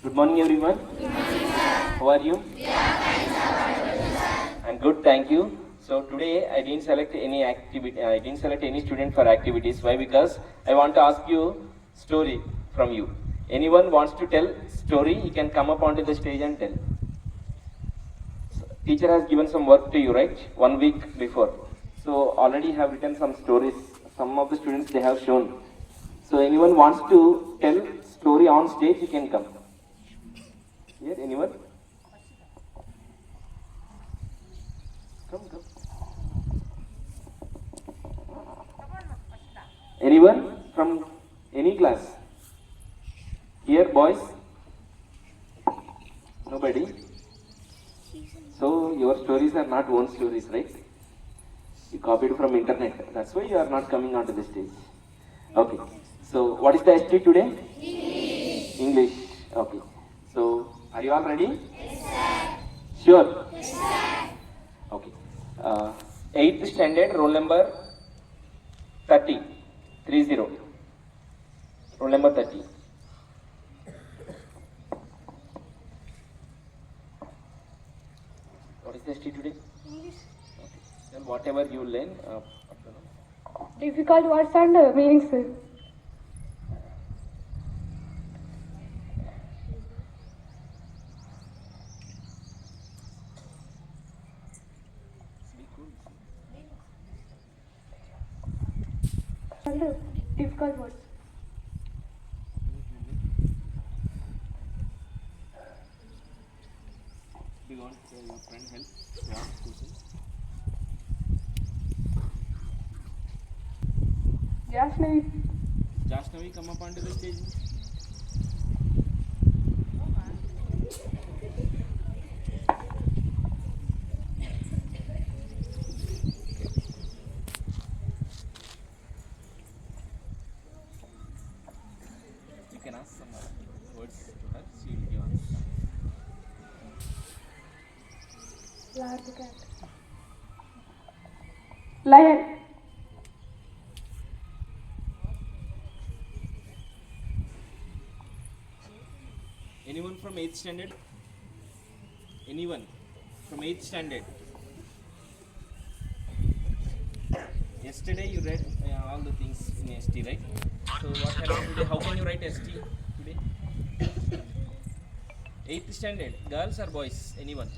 Good morning, everyone. How are you? I'm good, thank you. So today I didn't select any activity. I didn't select any student for activities. Why? Because I want to ask you story from you. Anyone wants to tell story? You can come up onto the stage and tell. Teacher has given some work to you, right? 1 week before. So already have written some stories. Some of the students they have shown. So anyone wants to tell story on stage? You can come. Here, anyone? Come. Anyone from any class? Here, boys? Nobody? So your stories are not own stories, right? You copied from internet. That's why you are not coming onto the stage. Okay. So what is the ST today? English. Okay. So are you all ready? Yes, sir. Sure? Yes, sir. Okay. 8th standard, roll number 30. 30. Roll number 30. What is the ST today? English. Okay. Then whatever you learn, Difficult words and meanings. And difficult words. do you want your friend help to ask questions? Jasnavi, come up onto the stage. You can ask some words to her. She will give answer. Large cat. Lion. Anyone from 8th standard? Anyone from 8th standard? Yesterday you read all the things in ST, right? So what happened today? How can you write ST today? 8th standard, girls or boys? Anyone?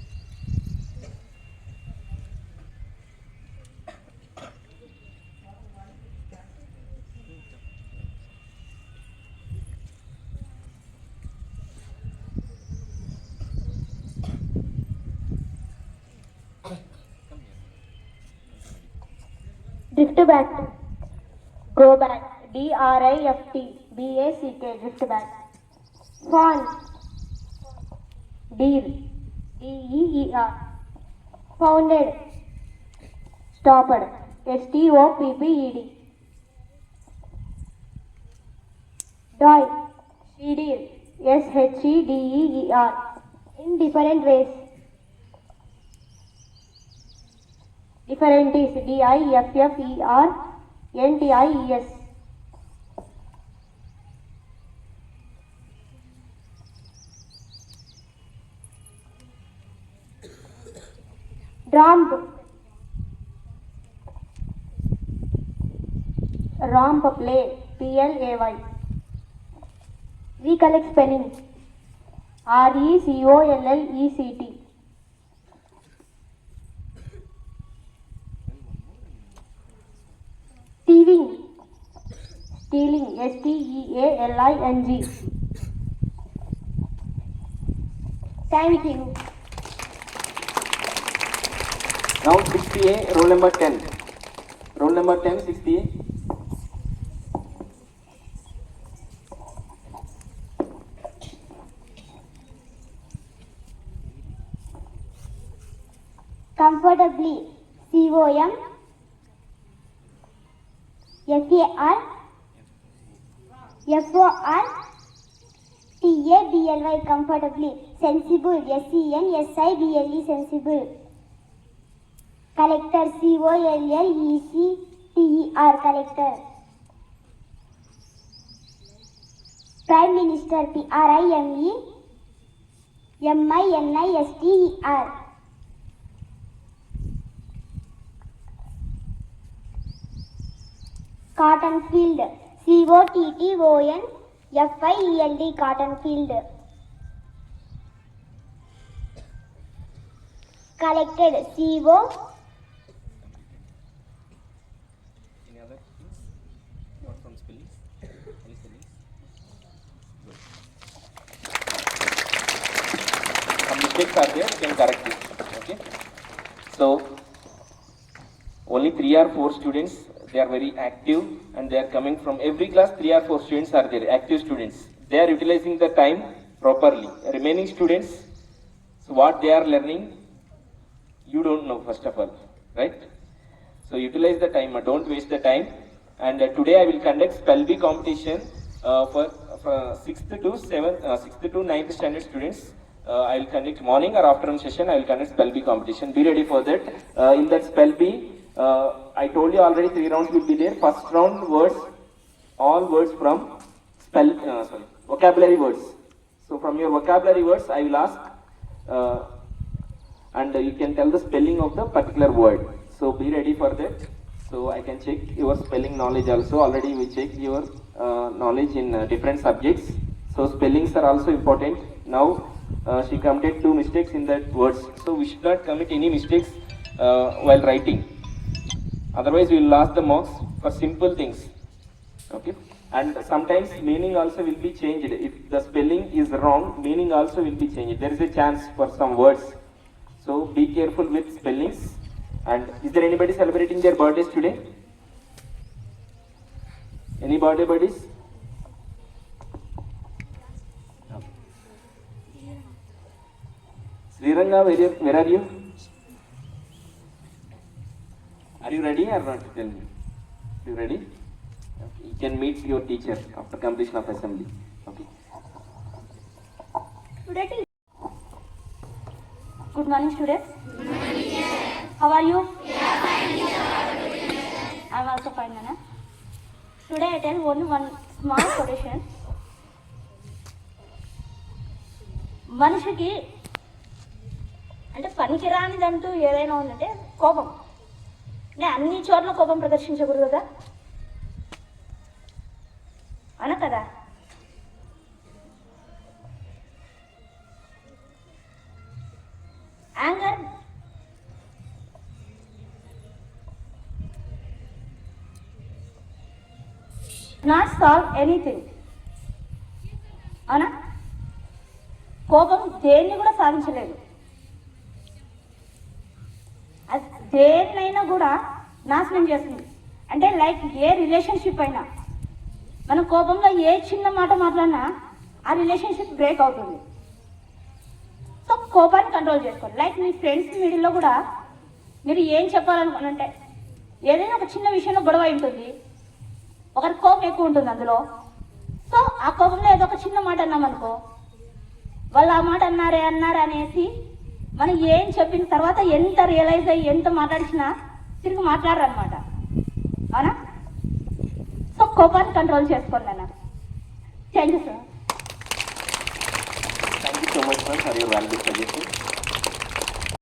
Drift back. Go back. DRIFT. BACK. Drift back. Fawn. Deer. DEER. Founded. Stopped. STOPPED. Doy. Shedeer. SHEDEER. In different ways. Differenties. DIFFERNTIES. Romp. Romp play. PLAY. Recollect spelling. RECOLLECT. Thieving. Stealing. STEALING. Thank you. Now 60A, roll number 10. Roll number 10, 60A. Comfortably. COM. FAR. Comfortably. Sensible. SENSIBLE. Sensible. Collector. COLLECTER. Collector. Prime Minister. PRIME. MINISTER. Cotton field. COTTONFIELD. Cotton field. Collected. CO. Any other things? Not from spelling? Any spelling? Good. Some mistakes are there, you can correct it. Okay. So, only 3 or 4 students, they are very active and they are coming from every class. 3 or 4 students are there, active students. They are utilizing the time properly. Remaining students, so what they are learning, you don't know first of all, right? So utilize the time, don't waste the time. And today I will conduct spell bee competition for 6th to 9th standard students. I will conduct morning or afternoon session. I will conduct spell bee competition. Be ready for that. In that spell bee, I told you already 3 rounds will be there. First round words, all words from vocabulary words. So from your vocabulary words, I will ask, and you can tell the spelling of the particular word. So be ready for that. So I can check your spelling knowledge also. Already we checked your knowledge in different subjects. So spellings are also important. Now she committed 2 mistakes in that words. So we should not commit any mistakes while writing. Otherwise we will lose the marks for simple things. Okay. And sometimes meaning also will be changed. If the spelling is wrong, meaning also will be changed. There is a chance for some words. So be careful with spellings. And is there anybody celebrating their birthdays today? Any birthday buddies? Sriranga, where are you? Are you ready or not? Tell me. Are you ready? Okay. You can meet your teacher after completion of assembly. Okay. Good morning, students. Good morning. How are you? I am also fine, Nana. Today I tell only one small quotation. మనిషికి అంటే పనికిరానిదంటూ ఏదైనా ఉందంటే కోపం. అంటే అన్ని చోట్ల కోపం ప్రదర్శించకూడదు కదా, అన కదా. Anger not solve anything. అవునా? కోపం దేన్ని కూడా సాధించలేదు. అది దేన్నైనా కూడా నాశనం చేస్తుంది. అంటే లైక్ ఏ రిలేషన్షిప్ అయినా మనం కోపంలో ఏ చిన్న మాట మాట్లాడినా ఆ రిలేషన్షిప్ బ్రేక్ అవుతుంది. సో కోపాన్ని కంట్రోల్ చేసుకోండి. లైక్ మీ ఫ్రెండ్స్ మిడిల్లో కూడా మీరు ఏం చెప్పాలనుకున్నంటే ఏదైనా ఒక చిన్న విషయంలో గొడవ ఉంటుంది, ఒకరి కోపం ఎక్కువ ఉంటుంది అందులో. సో ఆ కోపంలో ఏదో ఒక చిన్న మాట అన్నామనుకో, వాళ్ళు ఆ మాట అన్నారే అనేసి మనం ఏం చెప్పిన తర్వాత ఎంత రియలైజ్ అయ్యి ఎంత మాట్లాడినా తిరిగి మాట్లాడరు అనమాట. అవునా? సో కోపాన్ని కంట్రోల్ చేసుకోండి అన్న. Thank you sir. Thank you so much, sir, for your valuable suggestion.